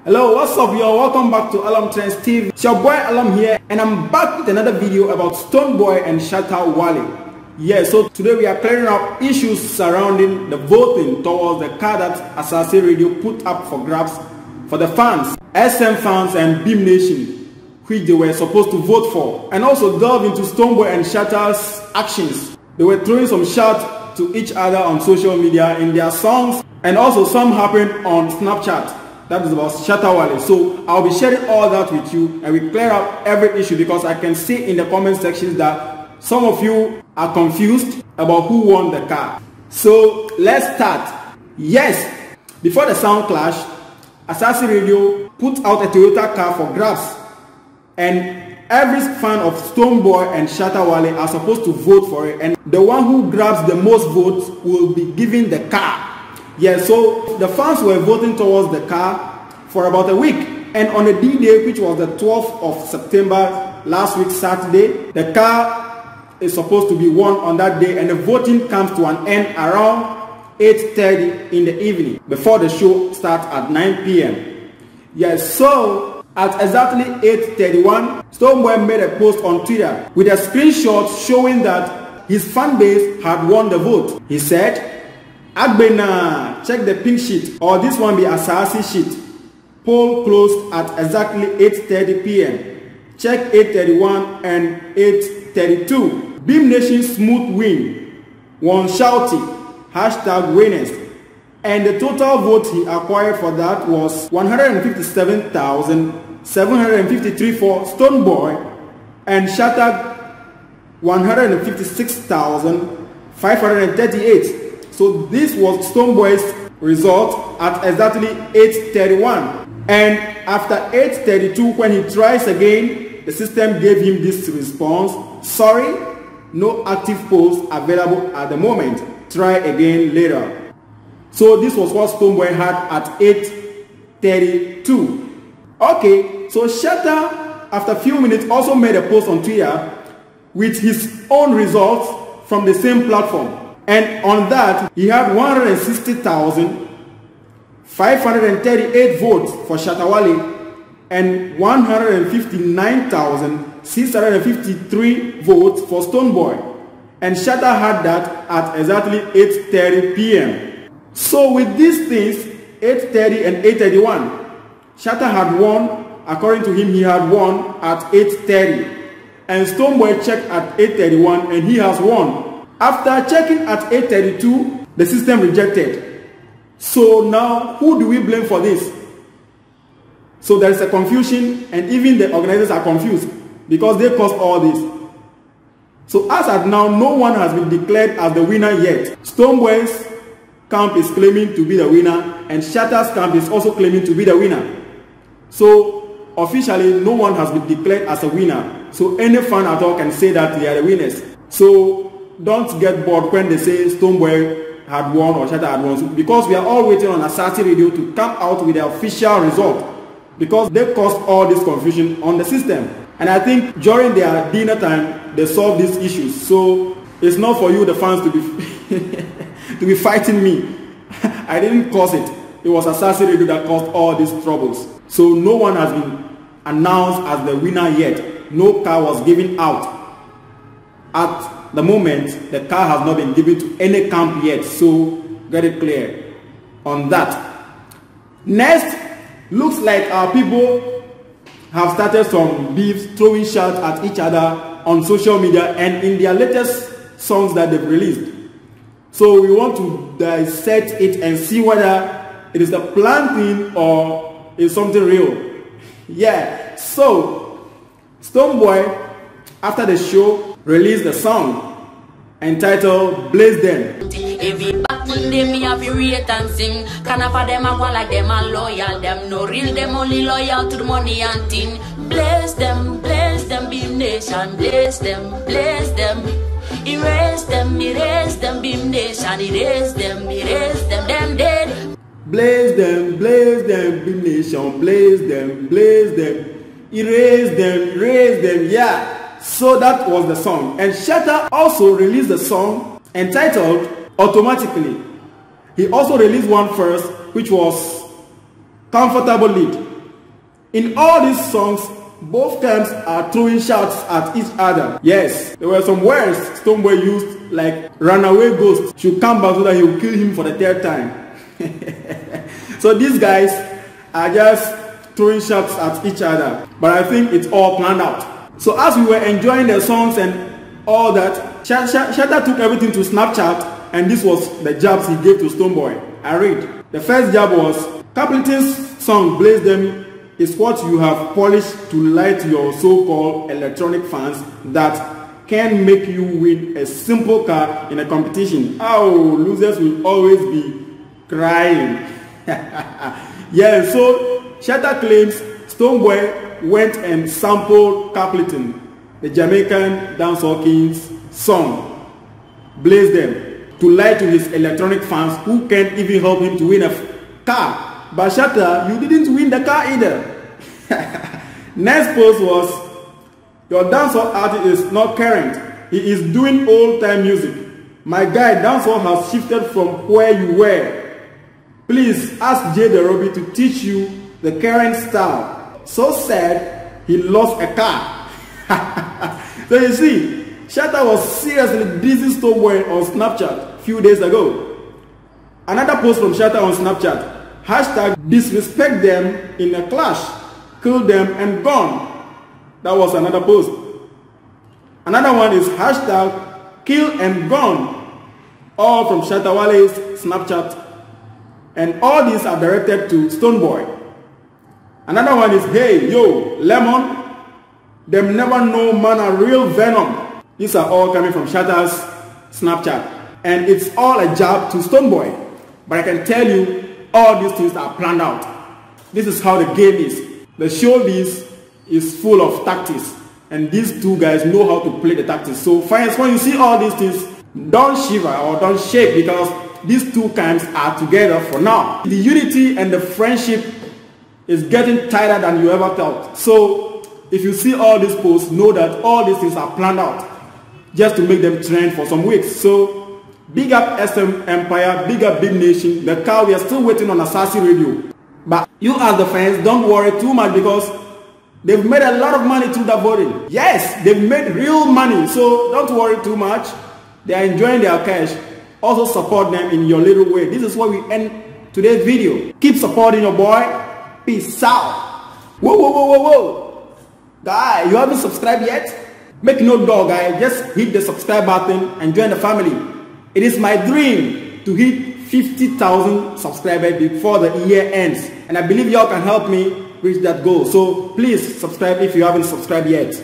Hello, what's up y'all? Welcome back to Alam Trends TV. It's your boy Alam here, and I'm back with another video about Stonebwoy and Shatta Wale. Yeah, so today we are clearing up issues surrounding the voting towards the car that Asase Radio put up for grabs for the fans, SM fans and Beam Nation, which they were supposed to vote for, and also delve into Stonebwoy and Shatta's actions. They were throwing some shots to each other on social media in their songs, and also some happened on Snapchat. That is about Shatta Wale. So I'll be sharing all that with you, and we clear up every issue, because I can see in the comment sections that some of you are confused about who won the car. So let's start. Yes, before the sound clash, Asase Radio put out a Toyota car for grabs, and every fan of Stonebwoy and Shatta Wale are supposed to vote for it, and the one who grabs the most votes will be given the car. Yeah, so the fans were voting towards the car for about a week, and on the D-Day, which was the 12th of September, last week Saturday, the car is supposed to be won on that day, and the voting comes to an end around 8:30 in the evening, before the show starts at 9 p.m. Yes, so at exactly 8:31, Stonebwoy made a post on Twitter with a screenshot showing that his fan base had won the vote. He said, "Agbena, check the pink sheet, or this one be Asase sheet. Poll closed at exactly 8:30 p.m. Check 8:31 and 8:32. Beam Nation smooth win. Won shouty. Hashtag winners." And the total vote he acquired for that was 157,753 for Stonebwoy, and Shatta 156,538. So this was Stonebwoy's result at exactly 8:31. And after 8:32, when he tries again, the system gave him this response: "Sorry, no active polls available at the moment. Try again later." So this was what Stonebwoy had at 8:32. Okay, so Shatta, after a few minutes, also made a post on Twitter with his own results from the same platform. And on that, he had 160,538 votes for Shatta Wale and 159,653 votes for Stonebwoy. And Shatta had that at exactly 8:30 p.m. So with these things, 8:30 and 8:31, Shatta had won. According to him, he had won at 8:30. And Stonebwoy checked at 8:31 and he has won. After checking at 8:32, the system rejected. So now, who do we blame for this? So there is a confusion, and even the organizers are confused because they caused all this. So as at now, no one has been declared as the winner yet. Stonebwoy's camp is claiming to be the winner, and Shatta's camp is also claiming to be the winner. So officially, no one has been declared as a winner. So any fan at all can say that they are the winners. So don't get bored when they say Stonebwoy had won or Shatta had won, because we are all waiting on Asase Radio to come out with the official result, because they caused all this confusion on the system. And I think during their dinner time, they solved these issues. So it's not for you, the fans, to be to be fighting me. I didn't cause it. It was Asase Radio that caused all these troubles. So no one has been announced as the winner yet. No car was given out. At the moment, the car has not been given to any camp yet, so get it clear on that. Next, looks like our people have started some beefs, throwing shots at each other on social media and in their latest songs that they've released. So we want to dissect it and see whether it is a planned thing or is something real. Yeah, so Stonebwoy, after the show, released a song entitled Blaze Them. If you back to them, me have to rate and sing. Can I for them, I want like them and loyal. Them no real, them only loyal to the money and thing. Blaze them, Beam Nation. Blaze them, erase them, Beam Nation. Erase them, them dead. Blaze them, Beam Nation. Blaze them, erase them, yeah. So that was the song. And Shatta also released a song entitled Automatically. He also released one first, which was Comfortable Lead. In all these songs, both camps are throwing shots at each other. Yes, there were some words Stonebwoy used, like runaway ghost should come back so that he will kill him for the third time. So these guys are just throwing shots at each other, but I think it's all planned out. So as we were enjoying the songs and all that, Shatta took everything to Snapchat, and this was the jabs he gave to Stonebwoy. I read. The first jab was, Capleton's song Blaze Them is what you have polished to light your so-called electronic fans that can make you win a simple car in a competition. Oh, losers will always be crying. Yeah, so Shatta claims Stonebwoy went and sampled Capleton, the Jamaican dancehall king's song, Blaze Them, to lie to his electronic fans who can't even help him to win a car. But Shatta, you didn't win the car either. Next post was, your dancehall artist is not current. He is doing old-time music. My guy, dancehall has shifted from where you were. Please ask Jay the Robbie to teach you the current style. So sad, he lost a car. So you see, Shatta was seriously dissing Stonebwoy on Snapchat a few days ago. Another post from Shatta on Snapchat, hashtag disrespect them in a clash, kill them and gone. That was another post. Another one is hashtag kill and gone, all from Shatta Wale's Snapchat, and all these are directed to Stonebwoy. Another one is, hey yo Lemon, them never know man a real venom. These are all coming from Shatta's Snapchat, and it's all a jab to Stonebwoy. But I can tell you, all these things are planned out. This is how the game is. The showbiz is full of tactics, and these two guys know how to play the tactics. So friends, when you see all these things, don't shiver or don't shake, because these two camps are together for now. The unity and the friendship is getting tighter than you ever thought. So if you see all these posts, know that all these things are planned out just to make them trend for some weeks. So big up SM Empire, big up Big Nation. The cow, we are still waiting on Asasi Radio. But you as the fans, don't worry too much, because they've made a lot of money through that voting. Yes, they've made real money, so don't worry too much. They are enjoying their cash. Also support them in your little way. This is where we end today's video. Keep supporting your boy. Peace out. Whoa, whoa, whoa, whoa, whoa. Guy, you haven't subscribed yet? Make no dog, guy. Just hit the subscribe button and join the family. It is my dream to hit 50,000 subscribers before the year ends, and I believe y'all can help me reach that goal. So please subscribe if you haven't subscribed yet.